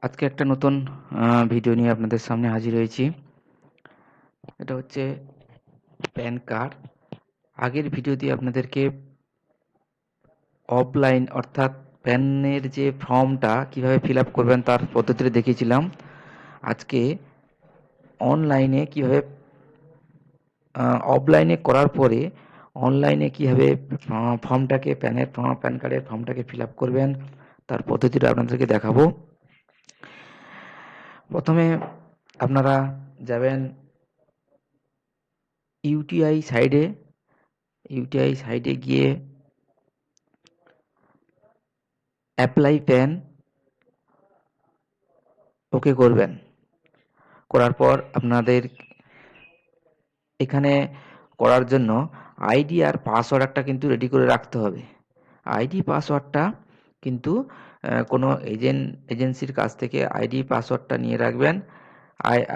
আজকে একটা নতুন ভিডিও নিয়ে আপনাদের সামনে হাজির হয়েছি। এটা হচ্ছে প্যান কার্ড। আগের ভিডিওতে আপনাদেরকে অফলাইন অর্থাৎ প্যানের যে ফর্মটা কিভাবে ফিল আপ করবেন তার পদ্ধতিটা দেখিয়েছিলাম। আজকে অনলাইনে কিভাবে অফলাইনে করার পরে অনলাইনে কিভাবে ফর্মটাকে প্যান কার্ডের ফর্মটাকে ফিল আপ করবেন তার পদ্ধতিটা আপনাদেরকে দেখাবো। প্রথমে আপনারা যাবেন ইউটিআই সাইডে। ইউটিআই সাইডে গিয়ে অ্যাপ্লাই প্যান ওকে করবেন। করার পর আপনাদের এখানে করার জন্য আইডি আর পাসওয়ার্ড একটা কিন্তু রেডি করে রাখতে হবে। আইডি পাসওয়ার্ডটা কিন্তু কোনো এজেন্সির কাছ থেকে আইডি পাসওয়ার্ডটা নিয়ে রাখবেন।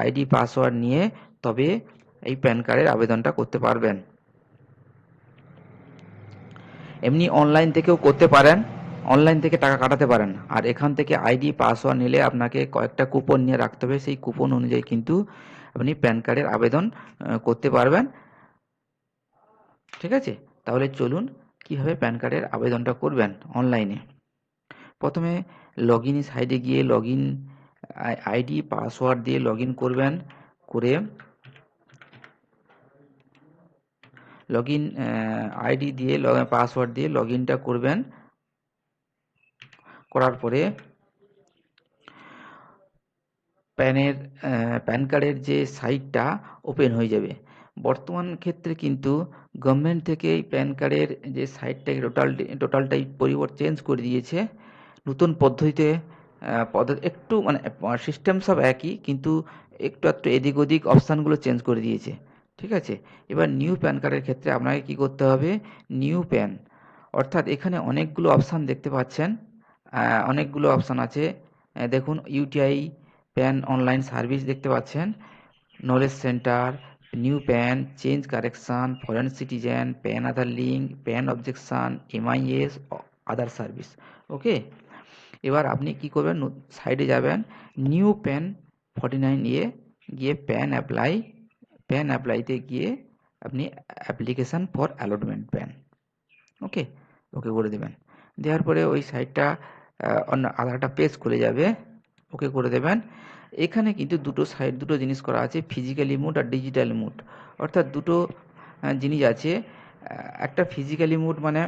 আইডি পাসওয়ার্ড নিয়ে তবে এই প্যান কার্ডের আবেদনটা করতে পারবেন। এমনি অনলাইন থেকেও করতে পারেন, অনলাইন থেকে টাকা কাটাতে পারেন। আর এখান থেকে আইডি পাসওয়ার্ড নিলে আপনাকে কয়েকটা কুপন নিয়ে রাখতে হবে, সেই কুপন অনুযায়ী কিন্তু আপনি প্যান কার্ডের আবেদন করতে পারবেন। ঠিক আছে, তাহলে চলুন কিভাবে প্যান কার্ডের আবেদনটা করবেন অনলাইনে। প্রথমে লগ ইন সাইডে গিয়ে লগ ইন আইডি পাসওয়ার্ড দিয়ে লগ ইন করবেন। করে লগ ইন আইডি দিয়ে পাসওয়ার্ড দিয়ে লগ ইনটা করবেন। করার পরে প্যান কার্ডের যে সাইটটা ওপেন হয়ে যাবে। বর্তমান ক্ষেত্রে কিন্তু গভর্নমেন্ট থেকে এই প্যান কার্ডের যে সাইটটাকে টোটালটাই চেঞ্জ করে দিয়েছে নতুন পদ্ধতিতে। একটু মানে সিস্টেম সব একই, কিন্তু একটু একটু এদিক ওদিক অপশানগুলো চেঞ্জ করে দিয়েছে। ঠিক আছে, এবার নিউ প্যান কার্ডের ক্ষেত্রে আপনাকে কি করতে হবে, নিউ প্যান অর্থাৎ এখানে অনেকগুলো অপশান দেখতে পাচ্ছেন। অনেকগুলো অপশান আছে। দেখুন ইউটিআই প্যান অনলাইন সার্ভিস দেখতে পাচ্ছেন, knowledge centre, new PAN, change correction, foreign citizen, PAN Aadhaar link, PAN objection, MIS, other service. Okay, এবার আপনি কি করবেন, সাইডে যাবেন, নিউ প্যান 49 গিয়ে প্যান অ্যাপ্লাইতে গিয়ে আপনি অ্যাপ্লিকেশান ফর অ্যালটমেন্ট প্যান ওকে ওকে করে দেবেন। দেওয়ার পরে ওই সাইটটা অন্য আধারটা পেজ খুলে যাবে, ওকে করে দেবেন। এখানে কিন্তু দুটো জিনিস করা আছে, ফিজিক্যালি মুড আর ডিজিটাল মুড। অর্থাৎ দুটো জিনিস আছে। একটা ফিজিক্যালি মুড মানে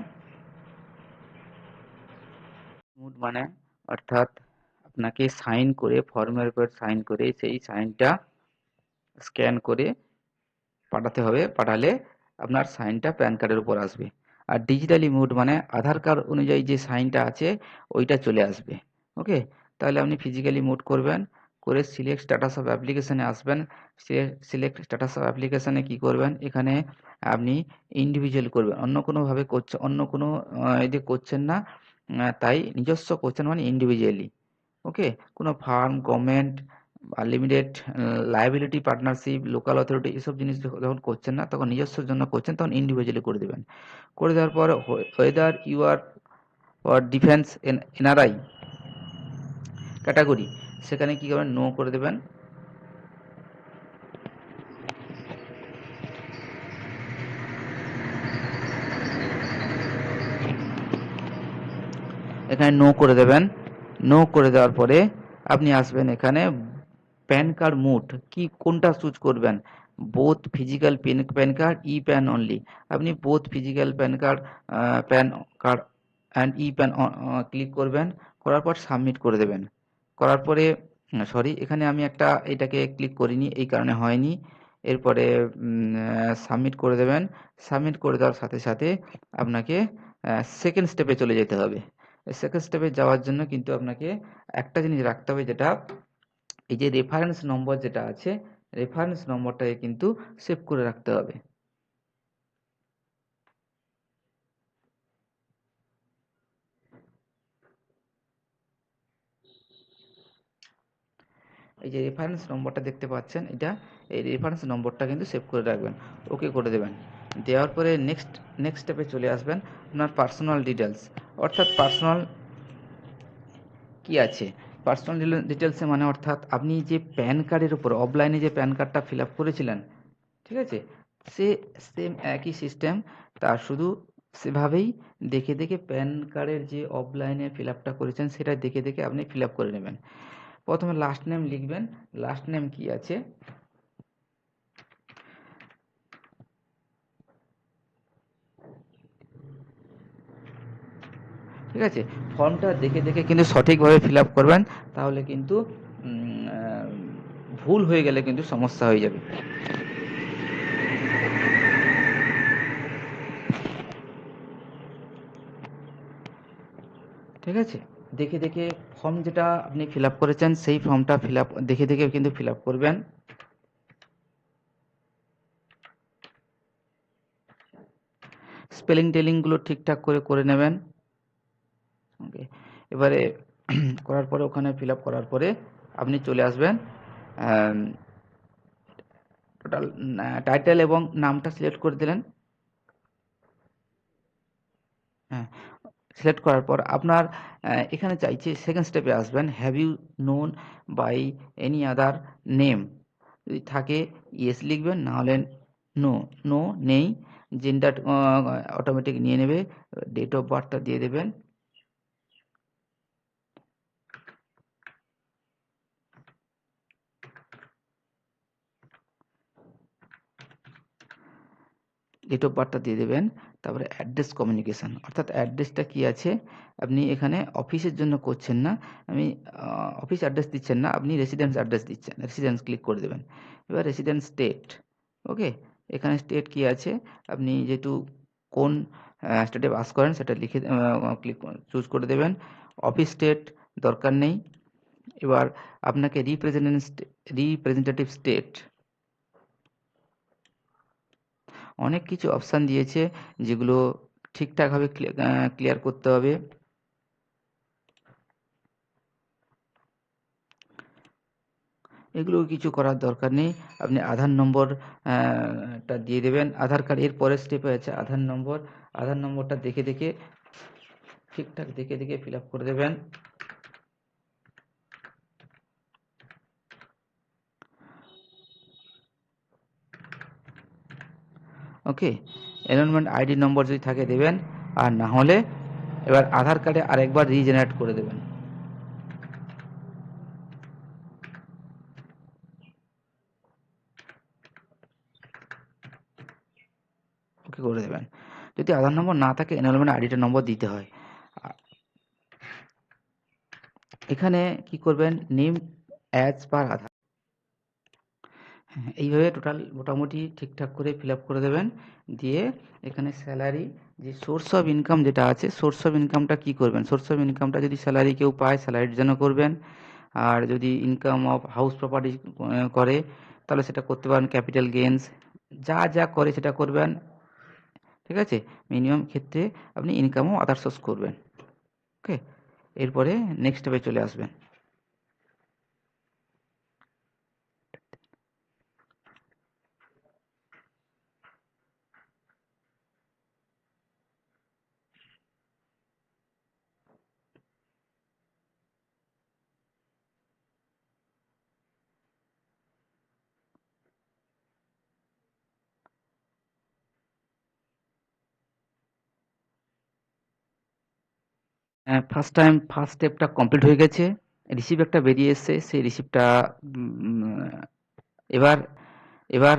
অর্থাৎ আপনাকে সাইন করে, ফর্মের উপর সাইন করে সেই সাইনটা স্ক্যান করে পাঠাতে হবে। পাঠালে আপনার সাইনটা প্যান কার্ডের উপর আসবে। আর ডিজিটালি মুড মানে আধার কার্ড অনুযায়ী যে সাইনটা আছে ওইটা চলে আসবে। ওকে, তাহলে আপনি ফিজিক্যালি মুড করবেন, করে সিলেক্ট স্ট্যাটাস অফ অ্যাপ্লিকেশানে আসবেন। সিলেক্ট স্ট্যাটাস অফ অ্যাপ্লিকেশানে কী করবেন, এখানে আপনি ইন্ডিভিজুয়াল করবেন, অন্য কোনো এদিকে করছেন না। তাই নিজস্ব করছেন মানে ইন্ডিভিজুয়ালি। ওকে, কোনো ফার্ম, গভর্নমেন্ট বা limited liability partnership, local authority এসব জিনিস যখন করছেন না, তখন নিজস্বের জন্য করছেন, তখন ইন্ডিভিজুয়ালি করে দেবেন। করে দেওয়ার পর whether you are for defence NRI category, সেখানে কী করবেন, নো করে দেবেন। এখানে নো করে দেবেন। নো করে দেওয়ার পরে আপনি আসবেন এখানে প্যান কার্ড মুড কি কোনটা চুজ করবেন, both physical PAN card, e PAN only. আপনি both physical PAN card and e PAN click করবেন। করার পর সাবমিট করে দেবেন। করার পরে সরি, এখানে আমি এটাকে ক্লিক করিনি, এই কারণে হয়নি। এরপরে সাবমিট করে দেবেন। সাবমিট করে দেওয়ার সাথে সাথে আপনাকে সেকেন্ড স্টেপে চলে যেতে হবে। সেকেন্ড স্টেপে যাওয়ার জন্য কিন্তু আপনাকে একটা জিনিস রাখতে হবে, যেটা এই যে রেফারেন্স নম্বর যেটা আছে, রেফারেন্স নম্বরটাকে কিন্তু সেভ করে রাখতে হবে। এই যে রেফারেন্স নম্বরটা দেখতে পাচ্ছেন, এই রেফারেন্স নম্বরটা কিন্তু সেভ করে রাখবেন। ওকে করে দেবেন। দেওয়ার পরে নেক্সট স্টেপে চলে আসবেন। আপনার পার্সোনাল ডিটেলস অর্থাৎ পার্সোনাল কি আছে, পার্সোনাল ডিটেলসে মানে অর্থাৎ আপনি যে প্যান কার্ডের উপর অফলাইনে যে প্যান কার্ডটা ফিল আপ করেছিলেন, ঠিক আছে, সে সেম একই সিস্টেম, তার শুধু সেভাবেই দেখে দেখে প্যান কার্ডের যে অফলাইনে ফিল আপটা করেছেন সেটা দেখে দেখে আপনি ফিল আপ করে নেবেন। প্রথমে লাস্ট নেম লিখবেন। লাস্ট নেম কি আছে, ঠিক আছে, ফর্মটা দেখে দেখে কিন্তু সঠিকভাবে ফিল আপ করবেন, তাহলে কিন্তু ভুল হয়ে গেলে কিন্তু সমস্যা হয়ে যাবে। ঠিক আছে, দেখে দেখে ফর্ম যেটা আপনি ফিল আপ করেছেন সেই ফর্মটা ফিল আপ দেখে দেখে কিন্তু ফিল আপ করবেন। স্পেলিং টেলিংগুলো ঠিকঠাক করে করে নেবেন। ওকে, এবারে করার পরে ওখানে ফিল আপ করার পরে আপনি চলে আসবেন টোটাল টাইটেল এবং নামটা সিলেক্ট করে দিলেন। হ্যাঁ, সিলেক্ট করার পর আপনার এখানে চাইছে সেকেন্ড স্টেপে আসবেন, have you known by any other name, যদি থাকে ইয়েস লিখবেন, না হলে নো। নো নেই, জেন্ডার অটোমেটিক নিয়ে নেবে, ডেট অফ বার্থটা দিয়ে দেবেন। ডেট অফ বার্থটা দিয়ে দেবেন, তারপরে অ্যাড্রেস কমিউনিকেশান, অর্থাৎ অ্যাড্রেসটা কি আছে, আপনি এখানে অফিসের জন্য করছেন না, আমি অফিস অ্যাড্রেস দিচ্ছেন না, আপনি রেসিডেন্স অ্যাড্রেস দিচ্ছেন, রেসিডেন্স ক্লিক করে দেবেন। এবার রেসিডেন্স স্টেট, ওকে, এখানে স্টেট কি আছে, আপনি যেহেতু কোন স্টেটে বাস করেন সেটা লিখে ক্লিক চুজ করে দেবেন। অফিস স্টেট দরকার নেই। এবার আপনাকে রিপ্রেজেন্টেটিভ স্টেট, অনেক কিছু অপশান দিয়েছে যেগুলো ঠিকঠাকভাবে ক্লিয়ার করতে হবে। এগুলো কিছু করার দরকার নেই, আপনি আধার নম্বর টা দিয়ে দেবেন। আধার কার্ড এর পরের স্টেপে আছে আধার নম্বর, আধার নম্বরটা দেখে দেখে ঠিকঠাক দেখে দেখে ফিল আপ করে দেবেন। ওকে, এনরোলমেন্ট আইডি নম্বর যদি থাকে দেবেন, আর না হলে এবার আধার কার্ডে আরেকবার রিজেনারেট করে দেবেন। ওকে করে দেবেন। যদি আধার নম্বর না থাকে এনরোলমেন্ট আইডিটা নম্বর দিতে হয়। এখানে কি করবেন, নেম অ্যাজ পার আধার, হ্যাঁ, এইভাবে টোটাল মোটামুটি ঠিকঠাক করে ফিল আপ করে দেবেন। দিয়ে এখানে স্যালারি, যে সোর্স অফ ইনকাম যেটা আছে, সোর্স অফ ইনকামটা কী করবেন, সোর্স অফ ইনকামটা যদি স্যালারি কেউ পায় স্যালারির জন্য করবেন, আর যদি ইনকাম অফ হাউস প্রপার্টি করে তাহলে সেটা করতে পারেন ক্যাপিটাল গেইনস, যা যা করে সেটা করবেন। ঠিক আছে, মিনিমাম ক্ষেত্রে আপনি ইনকাম ও আদার সোর্স করবেন। ওকে, এরপরে নেক্সট স্টেপে চলে আসবেন। ফার্স্ট স্টেপটা কমপ্লিট হয়ে গেছে, রিসিভ একটা বেরিয়ে এসছে, সেই রিসিপ্টটা এবার এবার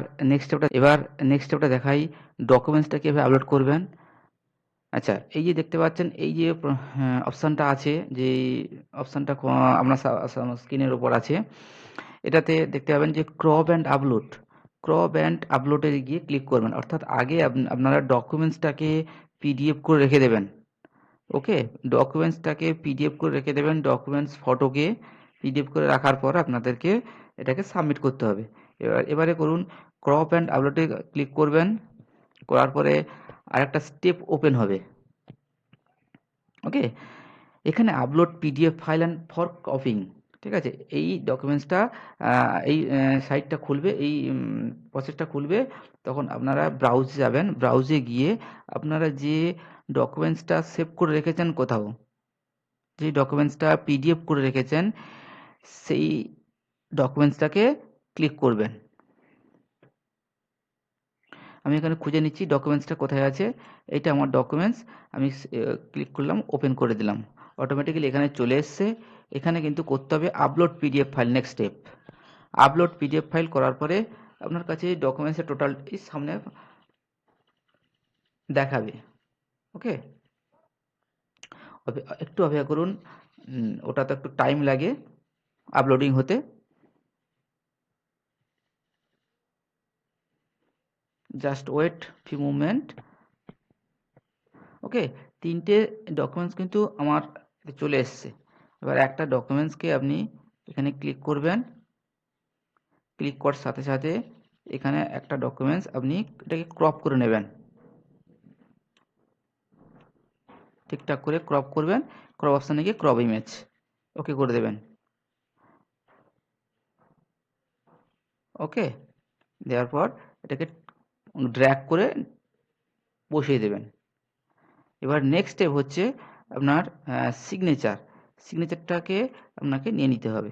নেক্সট স্টেপটা দেখাই, ডকুমেন্টসটা কীভাবে আপলোড করবেন। আচ্ছা, এই যে দেখতে পাচ্ছেন এই যে অপশানটা আছে, যে অপশানটা আপনার স্ক্রিনের উপর আছে, এটাতে দেখতে পাবেন যে ক্রপ অ্যান্ড আপলোডে গিয়ে ক্লিক করবেন, অর্থাৎ আগে আপনারা ডকুমেন্টসটাকে পিডিএফ করে রেখে দেবেন। ওকে, ডকুমেন্টসটাকে পিডিএফ করে রেখে দেবেন, ডকুমেন্টস ফটোকে পিডিএফ করে রাখার পর আপনাদেরকে এটাকে সাবমিট করতে হবে। এবারে করুন, ক্রপ অ্যান্ড আপলোডে ক্লিক করবেন, করার পরে আরেকটা স্টেপ ওপেন হবে। ওকে, এখানে upload PDF file and for copying, ঠিক আছে, এই ডকুমেন্টসটা এই সাইটটা খুলবে, এই প্রসেসটা খুলবে, তখন আপনারা ব্রাউজে যাবেন, ব্রাউজে গিয়ে আপনারা যে ডকুমেন্টসটা সেভ করে রেখেছেন কোথাও, যে ডকুমেন্টসটা পিডিএফ করে রেখেছেন সেই ডকুমেন্টসটাকে ক্লিক করবেন। আমি এখানে খুঁজে নিচ্ছি ডকুমেন্টসটা কোথায় আছে। এইটা আমার ডকুমেন্টস। আমি ক্লিক করলাম, ওপেন করে দিলাম। অটোমেটিক্যালি এখানে চলে এসছে। এখানে কিন্তু করতে হবে upload PDF file. Next step, upload PDF file করার পরে আপনার কাছে ডকুমেন্টসের টোটাল সামনে দেখাবে। ওকে, একটু অপেক্ষা করুন, ওটা তো একটু টাইম লাগে আপলোডিং হতে। Just wait few moment. Okay, 3টে ডকুমেন্টস কিন্তু আমার চলে এসছে। এবার একটা ডকুমেন্টসকে আপনি এখানে ক্লিক করবেন। ক্লিক করার সাথে সাথে এখানে একটা ডকুমেন্টস আপনি এটাকে ক্রপ করে নেবেন। ঠিকঠাক করে ক্রপ করবেন। ক্রপ অপশানে গিয়ে ক্রপ ইমেজ ওকে করে দেবেন। ওকে, দেওয়ার পর এটাকে ড্র্যাগ করে বসিয়ে দেবেন। এবার নেক্সট স্টেপ হচ্ছে আপনার সিগনেচার। সিগনেচারটাকে আপনাকে নিয়ে নিতে হবে।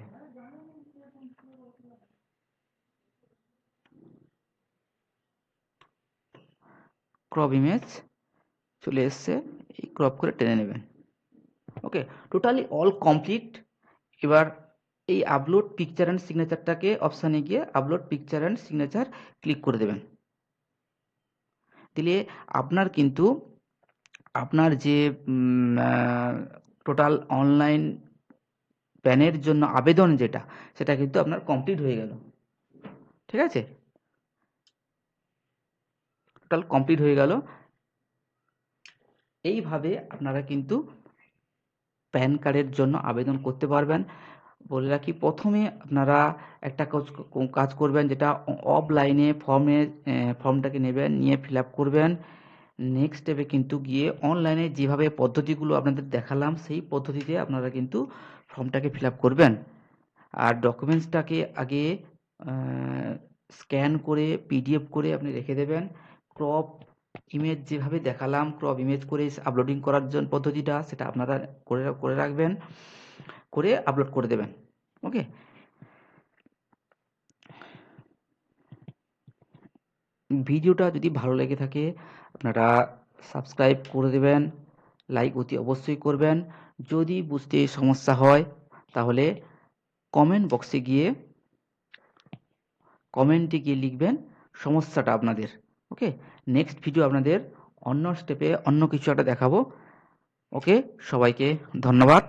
ক্রপ ইমেজ চলে এসছে, এই ক্রপ করে টেনে নেবেন। ওকে, টোটালি অল কমপ্লিট। এবার এই আপলোড পিকচার অ্যান্ড সিগনেচারটাকে অপশানে গিয়ে upload picture and signature click করে দেবেন। দিলে আপনার কিন্তু আপনার যে টোটাল অনলাইন প্যানের জন্য আবেদন যেটা, সেটা কিন্তু আপনার কমপ্লিট হয়ে গেল। ঠিক আছে, টোটাল কমপ্লিট হয়ে গেল। এইভাবে আপনারা কিন্তু প্যান কার্ডের জন্য আবেদন করতে পারবেন। বলে রাখি, প্রথমে আপনারা একটা কাজ করবেন, যেটা অফলাইনে ফর্মটাকে নেবেন, নিয়ে ফিল আপ করবেন। নেক্সট স্টেপে কিন্তু গিয়ে অনলাইনে যেভাবে পদ্ধতিগুলো আপনাদের দেখালাম সেই পদ্ধতিতে আপনারা কিন্তু ফর্মটাকে ফিল আপ করবেন। আর ডকুমেন্টসটাকে আগে স্ক্যান করে পিডিএফ করে আপনি রেখে দেবেন। ক্রপ ইমেজ যেভাবে দেখালাম, ক্রপ ইমেজ করে আপলোডিং করার জন্য পদ্ধতিটা, সেটা আপনারা করে রাখবেন, করে আপলোড করে দেবেন। ওকে, ভিডিওটা যদি ভালো লেগে থাকে আপনারা সাবস্ক্রাইব করে দেবেন, লাইক অতি অবশ্যই করবেন। যদি বুঝতে সমস্যা হয় তাহলে কমেন্টে গিয়ে লিখবেন সমস্যাটা আপনাদের। ওকে, নেক্সট ভিডিও আপনাদের অন্য স্টেপে অন্য কিছু একটা দেখাবো। ওকে, সবাইকে ধন্যবাদ।